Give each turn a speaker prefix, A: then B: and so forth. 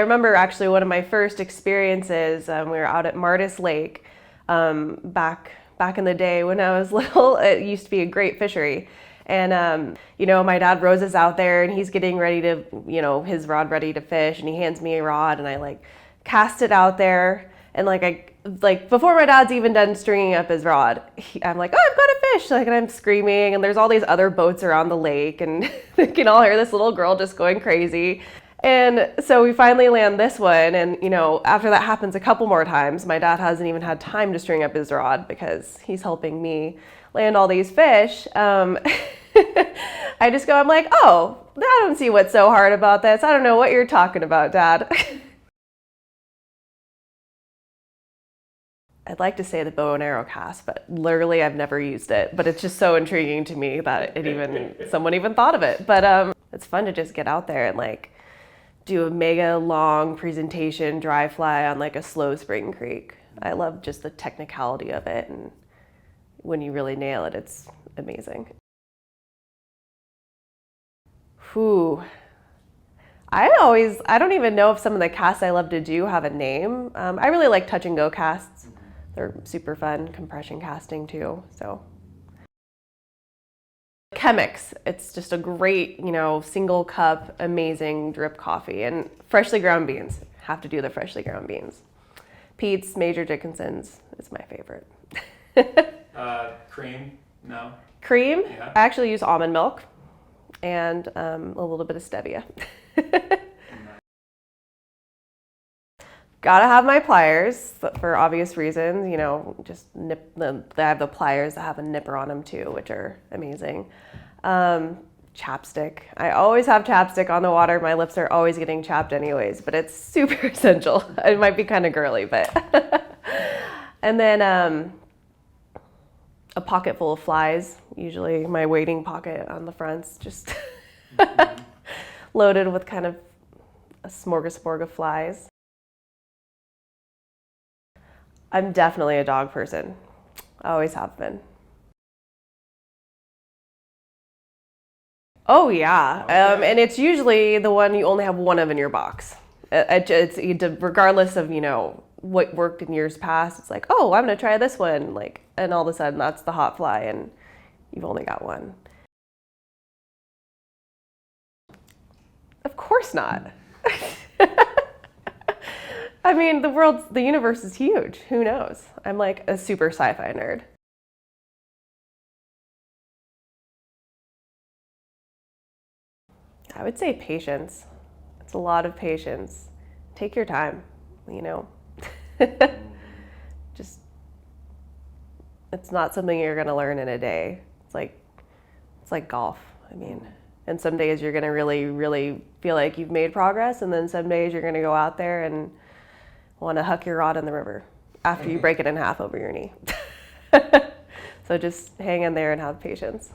A: remember actually one of my first experiences, we were out at Martis Lake back in the day when I was little. It used to be a great fishery. And, my dad rows us out there and he's getting ready to, his rod ready to fish, and he hands me a rod and I cast it out there. And before my dad's even done stringing up his rod, I'm like, oh, I've got a fish. And I'm screaming, and there's all these other boats around the lake, and you can all hear this little girl just going crazy. And so we finally land this one. And, after that happens a couple more times, my dad hasn't even had time to string up his rod because he's helping me land all these fish. I'm like, oh, I don't see what's so hard about this. I don't know what you're talking about, Dad. I'd like to say the bow and arrow cast, but literally I've never used it. But it's just so intriguing to me that someone even thought of it. But it's fun to just get out there and do a mega long presentation dry fly on a slow spring creek. I love just the technicality of it, and when you really nail it, it's amazing. Whew. I don't even know if some of the casts I love to do have a name. I really like touch and go casts. They're super fun. Compression casting too. So Chemix, it's just a great, single cup, amazing drip coffee, and freshly ground beans. Have to do the freshly ground beans. Pete's, Major Dickinson's is my favorite.
B: Cream? No.
A: Cream?
B: Yeah.
A: I actually use almond milk and a little bit of stevia. Gotta have my pliers for obvious reasons, just I have the pliers that have a nipper on them too, which are amazing. Chapstick. I always have chapstick on the water. My lips are always getting chapped anyways, but it's super essential. It might be kind of girly, but. And then a pocket full of flies, usually my wading pocket on the front's just loaded with kind of a smorgasbord of flies. I'm definitely a dog person. I always have been. Oh yeah, and it's usually the one you only have one of in your box. It's regardless of what worked in years past. It's oh, I'm gonna try this one, and all of a sudden that's the hot fly, and you've only got one. Of course not. I mean, the universe is huge. Who knows? I'm a super sci-fi nerd. I would say patience. It's a lot of patience. Take your time, Just, it's not something you're gonna learn in a day. It's like golf. And some days you're gonna really, really feel like you've made progress, and then some days you're gonna go out there and want to huck your rod in the river after you break it in half over your knee. So just hang in there and have patience.